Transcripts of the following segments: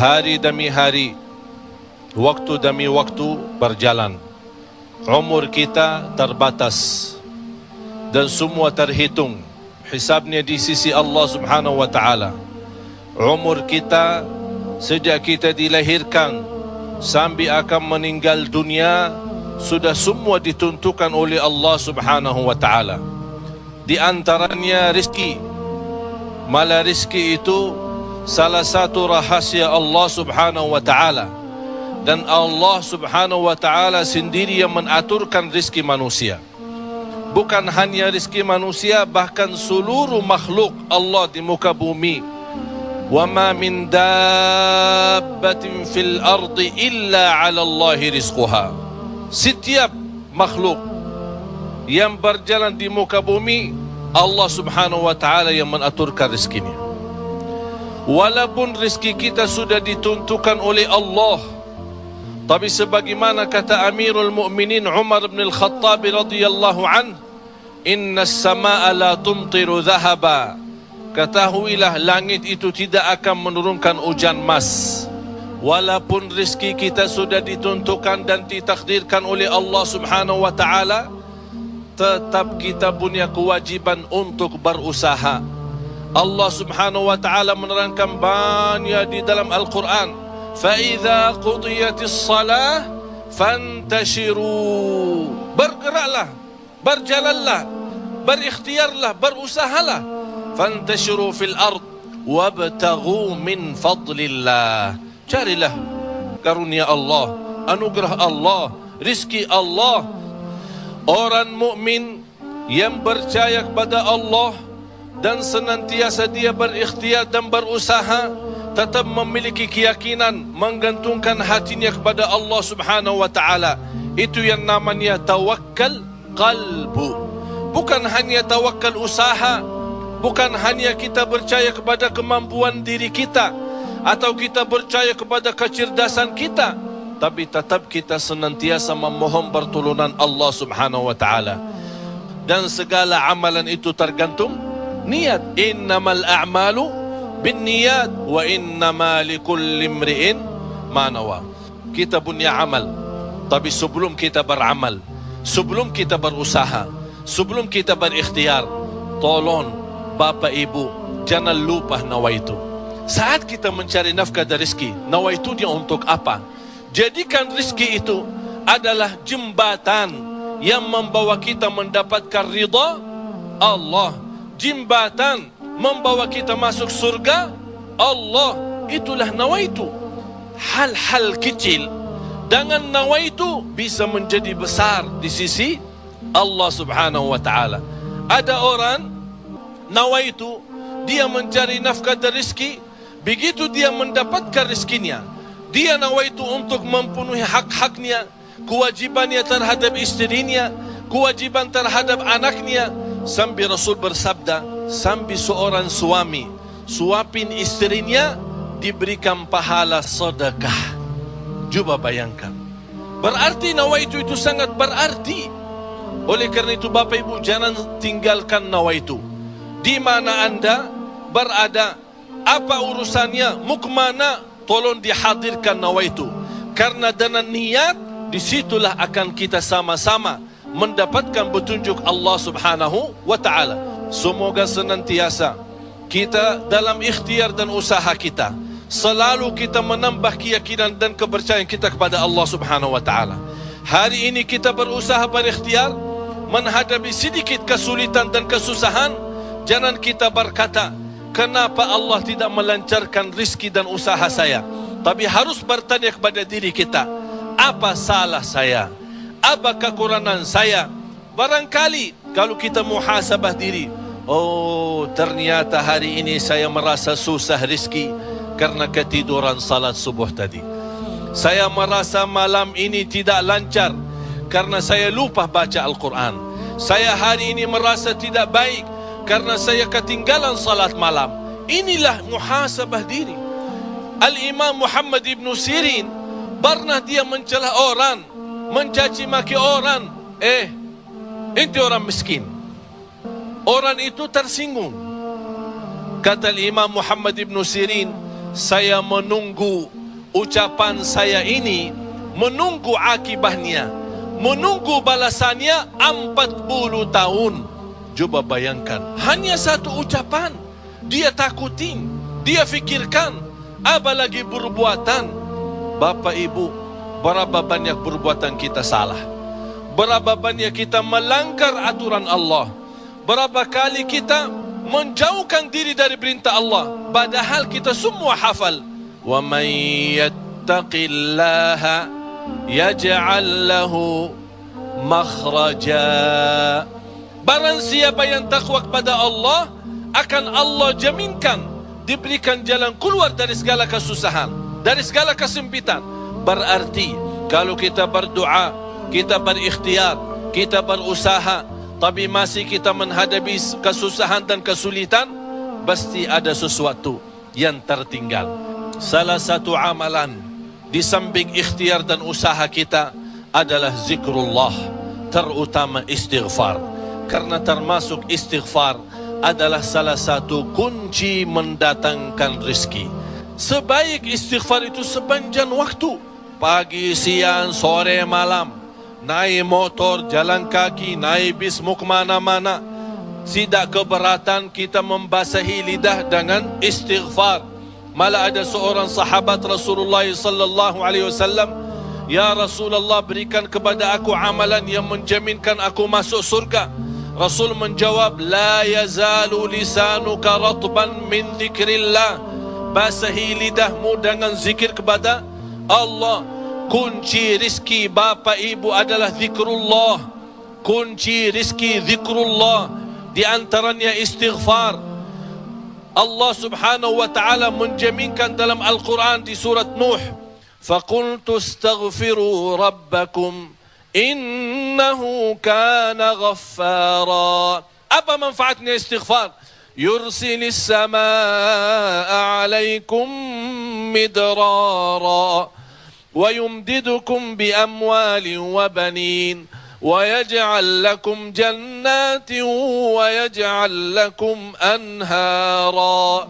Hari demi hari, waktu demi waktu berjalan. Umur kita terbatas dan semua terhitung hisabnya di sisi Allah Subhanahu wa taala. Umur kita sejak kita dilahirkan sampai akan meninggal dunia sudah semua ditentukan oleh Allah Subhanahu wa taala. Di antaranya rezeki. Malah rezeki itu salah satu rahasia Allah Subhanahu wa taala, dan Allah Subhanahu wa taala sendiri yang mengaturkan rezeki manusia. Bukan hanya rezeki manusia, bahkan seluruh makhluk Allah di muka bumi. Wa ma min dabbatin fil ardi illa 'ala Allahi rizquha. Setiap makhluk yang berjalan di muka bumi, Allah Subhanahu wa taala yang mengaturkan rezekinya. Walaupun rezeki kita sudah ditentukan oleh Allah, tapi sebagaimana kata Amirul Mukminin Umar bin Al-Khattab radhiyallahu an, "Inna as-samaa'a la tumtiru dhahaba." Ketahuilah langit itu tidak akan menurunkan hujan emas. Walaupun rezeki kita sudah ditentukan dan ditakdirkan oleh Allah Subhanahu wa taala, tetap kita punya kewajiban untuk berusaha. Allah Subhanahu wa taala menerangkan banyak di dalam Al-Quran, "Fa-idza qudiyatis shalah fantashiru." Bergeraklah, berjalanlah, berikhtiarlah, berusahalah. Fantashiru fil ard wabtaghu min fadlillah. Carilah karunia Allah, anugerah Allah, rizki Allah. Orang mukmin yang percaya kepada Allah dan senantiasa dia berikhtiar dan berusaha, tetap memiliki keyakinan, menggantungkan hatinya kepada Allah Subhanahu wa taala. Itu yang namanya tawakkal qalbu. Bukan hanya tawakal usaha, bukan hanya kita percaya kepada kemampuan diri kita atau kita percaya kepada kecerdasan kita, tapi tetap kita senantiasa memohon pertolongan Allah Subhanahu wa taala. Dan segala amalan itu tergantung niat. Innamal a'malu binniyat wa innama likulli imri'in ma nawa. Kita punya amal, tapi sebelum kita beramal, sebelum kita berusaha, sebelum kita berikhtiar, tolong Bapak Ibu jangan lupa nawaitu. Saat kita mencari nafkah dan rezeki, nawaitu dia untuk apa? Jadikan rezeki itu adalah jembatan yang membawa kita mendapatkan ridha Allah, jembatan membawa kita masuk surga Allah. Itulah nawaitu. Hal-hal kecil dengan nawaitu bisa menjadi besar di sisi Allah Subhanahu wa taala. Ada orang nawaitu dia mencari nafkah dan rezeki, begitu dia mendapatkan rezekinya, dia nawaitu untuk memenuhi hak-haknya, kewajibannya terhadap istrinya, kewajiban terhadap anaknya. Sampai Rasul bersabda, sampai seorang suami suapin istrinya diberikan pahala sedekah. Coba bayangkan, berarti nawaitu itu sangat berarti. Oleh karena itu Bapak Ibu jangan tinggalkan nawaitu. Di mana anda berada, apa urusannya, mau kemana, tolong dihadirkan nawaitu. Karena dengan niat, disitulah akan kita sama-sama mendapatkan petunjuk Allah Subhanahu wa ta'ala. Semoga senantiasa kita dalam ikhtiar dan usaha kita, selalu kita menambah keyakinan dan kepercayaan kita kepada Allah Subhanahu wa ta'ala. Hari ini kita berusaha berikhtiar, menghadapi sedikit kesulitan dan kesusahan, jangan kita berkata, kenapa Allah tidak melancarkan rizki dan usaha saya? Tapi harus bertanya kepada diri kita, apa salah saya? Apa kekurangan saya? Barangkali kalau kita muhasabah diri, oh ternyata hari ini saya merasa susah rizki karena ketiduran salat subuh tadi. Saya merasa malam ini tidak lancar karena saya lupa baca Al-Quran. Saya hari ini merasa tidak baik karena saya ketinggalan salat malam. Inilah muhasabah diri. Al-Imam Muhammad ibn Sirin pernah dia mencela orang, mencaci maki orang. Itu orang miskin. Orang itu tersinggung. Kata Imam Muhammad ibn Sirin, saya menunggu ucapan saya ini, menunggu akibahnya, menunggu balasannya 40 tahun. Coba bayangkan, hanya satu ucapan dia takutin, dia fikirkan, apalagi perbuatan. Bapak Ibu, berapa banyak perbuatan kita salah, berapa banyak kita melanggar aturan Allah, berapa kali kita menjauhkan diri dari perintah Allah, padahal kita semua hafal. Wa may yattaqillaha yaj'al lahu makhraja. Barang siapa yang takwa kepada Allah, akan Allah jaminkan diberikan jalan keluar dari segala kesusahan, dari segala kesempitan. Berarti kalau kita berdoa, kita berikhtiar, kita berusaha, tapi masih kita menghadapi kesusahan dan kesulitan, pasti ada sesuatu yang tertinggal. Salah satu amalan di samping ikhtiar dan usaha kita adalah zikrullah, terutama istighfar. Karena termasuk istighfar adalah salah satu kunci mendatangkan rezeki. Sebaik istighfar itu sepanjang waktu, pagi, siang, sore, malam. Naik motor, jalan kaki, naik bis, mau kemana-mana, tidak keberatan kita membasahi lidah dengan istighfar. Malah ada seorang sahabat Rasulullah sallallahu alaihi wasallam, "Ya Rasulullah, berikan kepada aku amalan yang menjaminkan aku masuk surga." Rasul menjawab, "La yazalu lisanuka ratban min dzikrillah." Basahi lidahmu dengan zikir kepada Allah. Kunci rizki Bapak Ibu adalah zikrullah. Kunci rizki zikrullah, di antaranya istighfar. Allah Subhanahu wa taala menjaminkan dalam Al-Quran di surat Nuh, "Faqultu astaghfiru rabbakum innahu kana ghaffara." Apa manfaatnya istighfar? Yursilis samaa alaikum midrara wa yumdidukum bi amwalin wa banin wa yaj'al lakum jannatin wa yaj'al lakum anhara.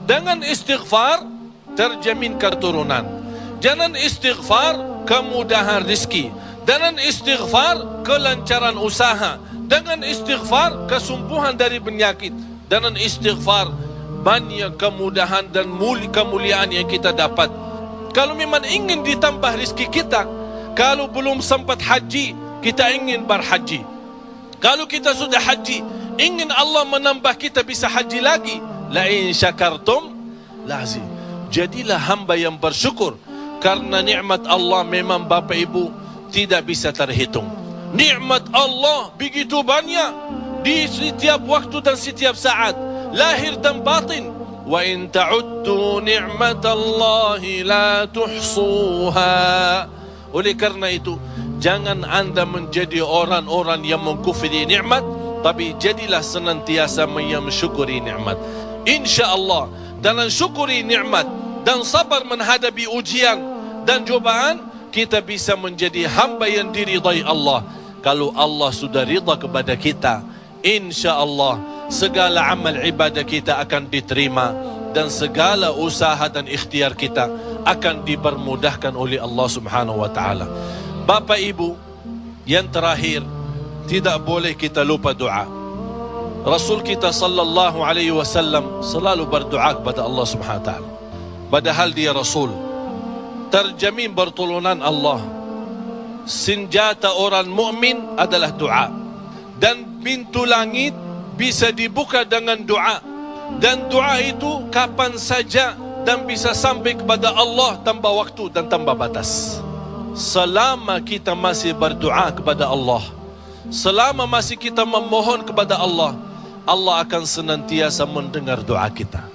Dengan istighfar terjamin keturunan. Dengan istighfar kemudahan rezeki. Dengan istighfar kelancaran usaha. Dengan istighfar kesembuhan dari penyakit. Dengan istighfar banyak kemudahan dan kemuliaan yang kita dapat. Kalau memang ingin ditambah rezeki kita, kalau belum sempat haji, kita ingin berhaji. Kalau kita sudah haji, ingin Allah menambah kita bisa haji lagi. La in syakartum lazim. Jadilah hamba yang bersyukur, karena nikmat Allah memang Bapak Ibu tidak bisa terhitung. Nikmat Allah begitu banyak di setiap waktu dan setiap saat, lahir dan batin. Wa in ta'uddu ni'matallahi la tuhsuha. Oleh karena itu, jangan anda menjadi orang-orang yang mengkufri nikmat, tapi jadilah senantiasa mensyukuri nikmat. InsyaAllah dalam syukuri nikmat dan sabar menghadapi ujian dan cobaan, kita bisa menjadi hamba yang diridai Allah. Kalau Allah sudah ridha kepada kita, InsyaAllah segala amal ibadah kita akan diterima, dan segala usaha dan ikhtiar kita akan dipermudahkan oleh Allah Subhanahu wa taala. Bapak Ibu, yang terakhir, tidak boleh kita lupa doa. Rasul kita sallallahu alaihi wasallam selalu berdoa kepada Allah Subhanahu wa taala. Padahal dia Rasul, terjamin pertolongan Allah. Senjata orang mukmin adalah doa, dan pintu langit bisa dibuka dengan doa, dan doa itu kapan saja dan bisa sampai kepada Allah tanpa waktu dan tanpa batas. Selama kita masih berdoa kepada Allah, selama masih kita memohon kepada Allah, Allah akan senantiasa mendengar doa kita.